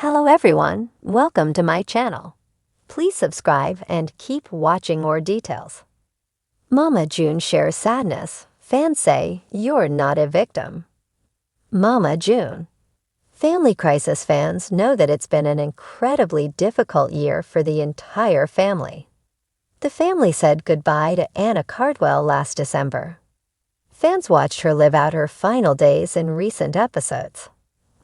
Hello everyone, welcome to my channel. Please subscribe and keep watching more details. Mama June shares sadness. Fans say, "You're not a victim." Mama June. Family Crisis fans know that it's been an incredibly difficult year for the entire family. The family said goodbye to Anna Cardwell last December. Fans watched her live out her final days in recent episodes.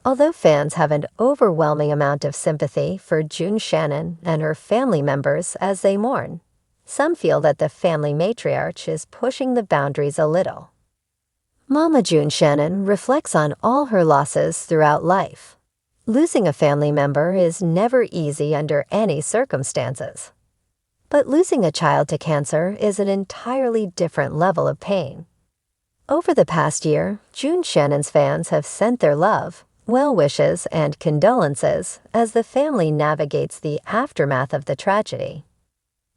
Although fans have an overwhelming amount of sympathy for June Shannon and her family members as they mourn, some feel that the family matriarch is pushing the boundaries a little. Mama June Shannon reflects on all her losses throughout life. Losing a family member is never easy under any circumstances. But losing a child to cancer is an entirely different level of pain. Over the past year, June Shannon's fans have sent their love, well wishes, and condolences as the family navigates the aftermath of the tragedy.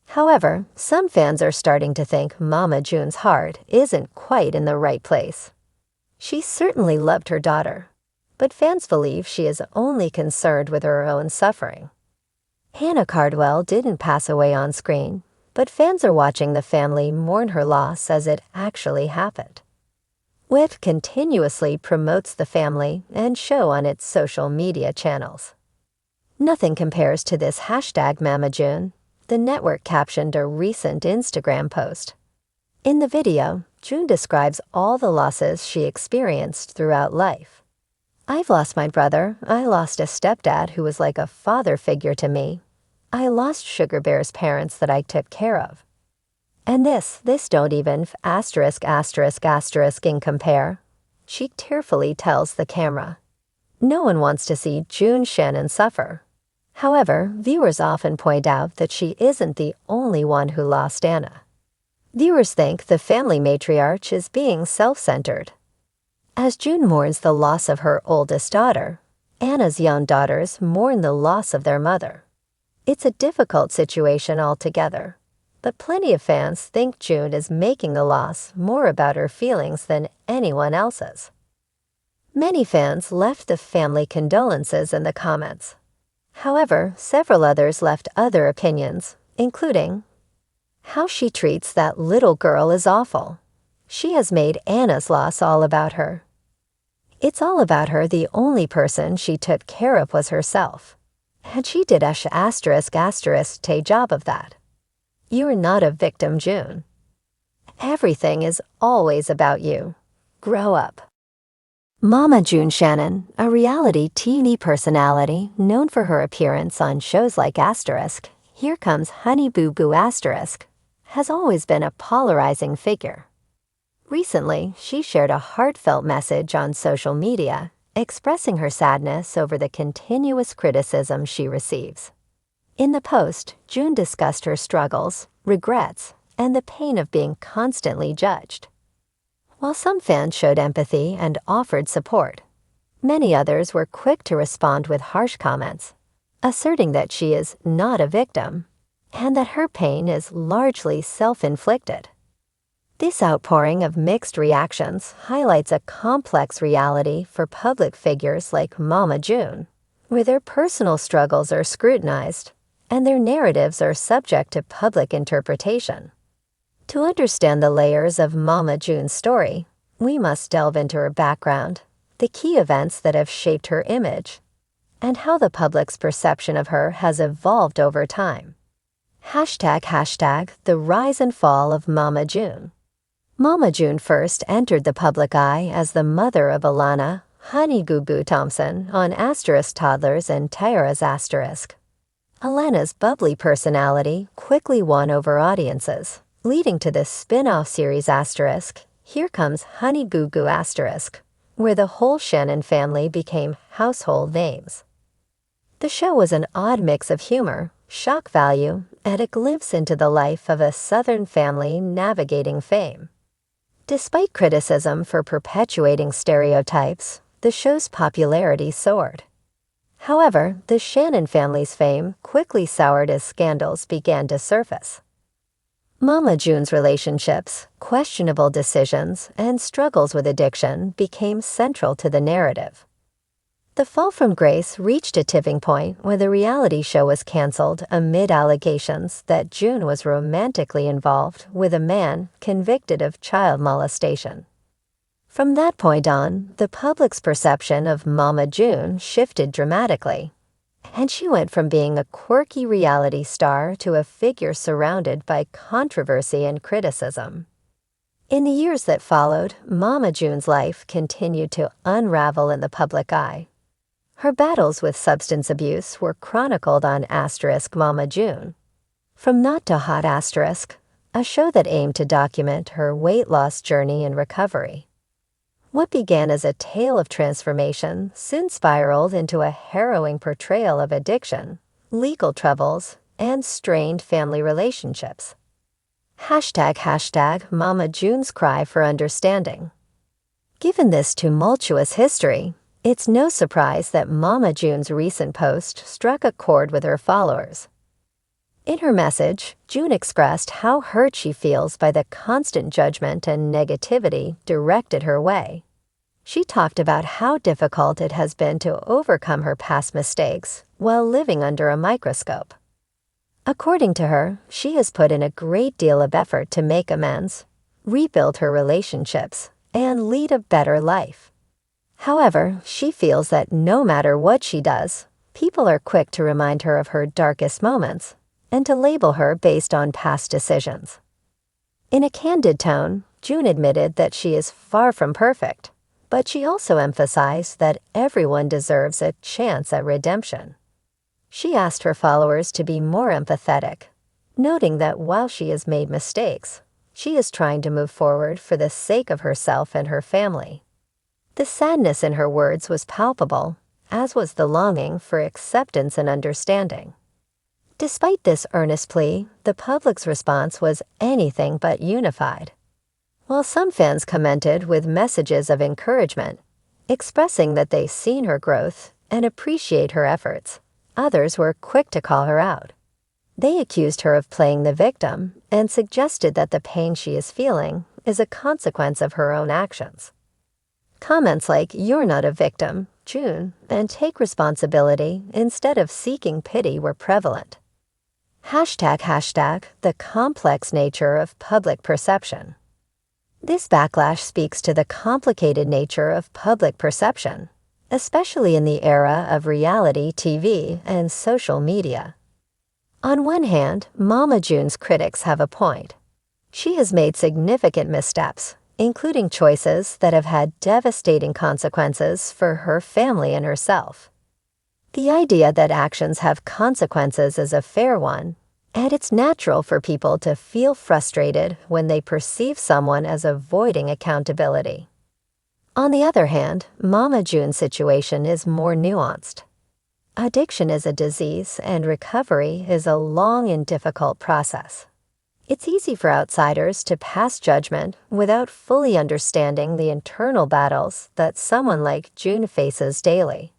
However, some fans are starting to think Mama June's heart isn't quite in the right place. She certainly loved her daughter, but fans believe she is only concerned with her own suffering. Hannah Cardwell didn't pass away on screen, but fans are watching the family mourn her loss as it actually happened. WIT continuously promotes the family and show on its social media channels. Nothing compares to this #MamaJune, the network captioned a recent Instagram post. In the video, June describes all the losses she experienced throughout life. "I've lost my brother, I lost a stepdad who was like a father figure to me. I lost Sugar Bear's parents that I took care of. And this don't even **** compare." She tearfully tells the camera. No one wants to see June Shannon suffer. However, viewers often point out that she isn't the only one who lost Anna. Viewers think the family matriarch is being self-centered. As June mourns the loss of her oldest daughter, Anna's young daughters mourn the loss of their mother. It's a difficult situation altogether. But plenty of fans think June is making the loss more about her feelings than anyone else's. Many fans left the family condolences in the comments. However, several others left other opinions, including, "How she treats that little girl is awful. She has made Anna's loss all about her. It's all about her. The only person she took care of was herself. And she did a **** job of that. You're not a victim, June. Everything is always about you. Grow up." Mama June Shannon, a reality TV personality known for her appearance on shows like Here Comes Honey Boo Boo has always been a polarizing figure. Recently, she shared a heartfelt message on social media, expressing her sadness over the continuous criticism she receives. In the post, June discussed her struggles, regrets, and the pain of being constantly judged. While some fans showed empathy and offered support, many others were quick to respond with harsh comments, asserting that she is not a victim and that her pain is largely self-inflicted. This outpouring of mixed reactions highlights a complex reality for public figures like Mama June, where their personal struggles are scrutinized and their narratives are subject to public interpretation. To understand the layers of Mama June's story, we must delve into her background, the key events that have shaped her image, and how the public's perception of her has evolved over time. #The rise and fall of Mama June. Mama June first entered the public eye as the mother of Alana Honey Boo Boo Thompson on Toddlers and Tyra's ***. Alana's bubbly personality quickly won over audiences, leading to the spin-off series Here Comes Honey Boo Boo where the whole Shannon family became household names. The show was an odd mix of humor, shock value, and a glimpse into the life of a Southern family navigating fame. Despite criticism for perpetuating stereotypes, the show's popularity soared. However, the Shannon family's fame quickly soured as scandals began to surface. Mama June's relationships, questionable decisions, and struggles with addiction became central to the narrative. The fall from grace reached a tipping point when the reality show was canceled amid allegations that June was romantically involved with a man convicted of child molestation. From that point on, the public's perception of Mama June shifted dramatically, and she went from being a quirky reality star to a figure surrounded by controversy and criticism. In the years that followed, Mama June's life continued to unravel in the public eye. Her battles with substance abuse were chronicled on Mama June. From Not to Hot, a show that aimed to document her weight loss journey and recovery. What began as a tale of transformation soon spiraled into a harrowing portrayal of addiction, legal troubles, and strained family relationships. ## Mama June's cry for understanding. Given this tumultuous history, it's no surprise that Mama June's recent post struck a chord with her followers. In her message, June expressed how hurt she feels by the constant judgment and negativity directed her way. She talked about how difficult it has been to overcome her past mistakes while living under a microscope. According to her, she has put in a great deal of effort to make amends, rebuild her relationships, and lead a better life. However, she feels that no matter what she does, people are quick to remind her of her darkest moments and to label her based on past decisions. In a candid tone, June admitted that she is far from perfect, but she also emphasized that everyone deserves a chance at redemption. She asked her followers to be more empathetic, noting that while she has made mistakes, she is trying to move forward for the sake of herself and her family. The sadness in her words was palpable, as was the longing for acceptance and understanding. Despite this earnest plea, the public's response was anything but unified. While some fans commented with messages of encouragement, expressing that they've seen her growth and appreciate her efforts, others were quick to call her out. They accused her of playing the victim and suggested that the pain she is feeling is a consequence of her own actions. Comments like, "You're not a victim, June, and take responsibility instead of seeking pity" were prevalent. ### The complex nature of public perception. This backlash speaks to the complicated nature of public perception, especially in the era of reality TV and social media. On one hand, Mama June's critics have a point. She has made significant missteps, including choices that have had devastating consequences for her family and herself. The idea that actions have consequences is a fair one, and it's natural for people to feel frustrated when they perceive someone as avoiding accountability. On the other hand, Mama June's situation is more nuanced. Addiction is a disease, and recovery is a long and difficult process. It's easy for outsiders to pass judgment without fully understanding the internal battles that someone like June faces daily.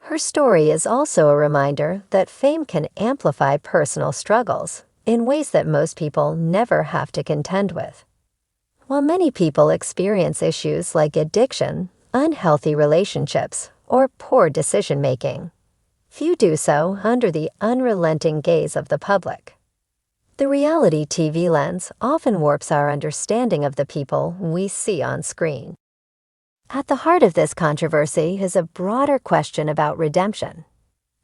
Her story is also a reminder that fame can amplify personal struggles in ways that most people never have to contend with. While many people experience issues like addiction, unhealthy relationships, or poor decision-making, few do so under the unrelenting gaze of the public. The reality TV lens often warps our understanding of the people we see on screen. At the heart of this controversy is a broader question about redemption.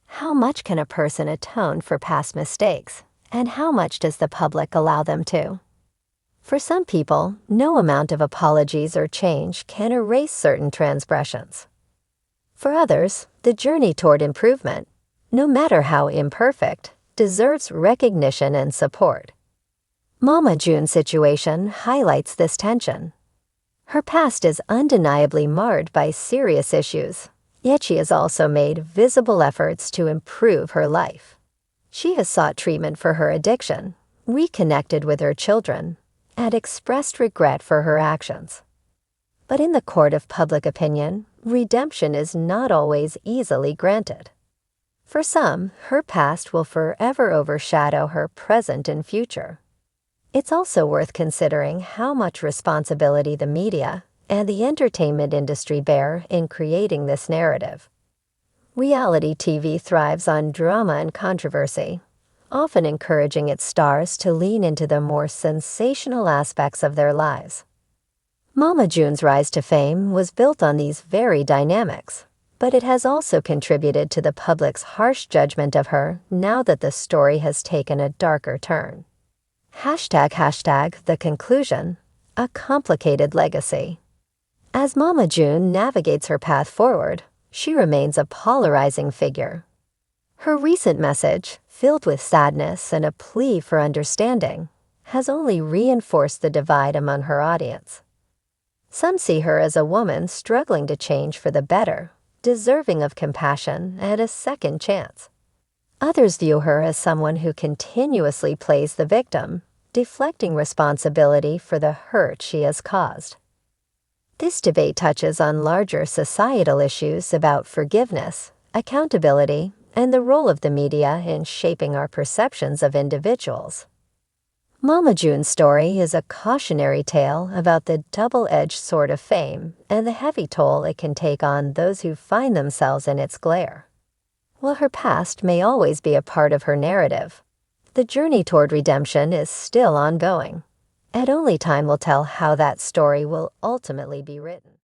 How much can a person atone for past mistakes, and how much does the public allow them to? For some people, no amount of apologies or change can erase certain transgressions. For others, the journey toward improvement, no matter how imperfect, deserves recognition and support. Mama June's situation highlights this tension. Her past is undeniably marred by serious issues, yet she has also made visible efforts to improve her life. She has sought treatment for her addiction, reconnected with her children, and expressed regret for her actions. But in the court of public opinion, redemption is not always easily granted. For some, her past will forever overshadow her present and future. It's also worth considering how much responsibility the media and the entertainment industry bear in creating this narrative. Reality TV thrives on drama and controversy, often encouraging its stars to lean into the more sensational aspects of their lives. Mama June's rise to fame was built on these very dynamics, but it has also contributed to the public's harsh judgment of her now that the story has taken a darker turn. The conclusion, a complicated legacy. As Mama June navigates her path forward, she remains a polarizing figure. Her recent message, filled with sadness and a plea for understanding, has only reinforced the divide among her audience. Some see her as a woman struggling to change for the better, deserving of compassion and a second chance. Others view her as someone who continuously plays the victim, deflecting responsibility for the hurt she has caused. This debate touches on larger societal issues about forgiveness, accountability, and the role of the media in shaping our perceptions of individuals. Mama June's story is a cautionary tale about the double-edged sword of fame and the heavy toll it can take on those who find themselves in its glare. While her past may always be a part of her narrative, the journey toward redemption is still ongoing, and only time will tell how that story will ultimately be written.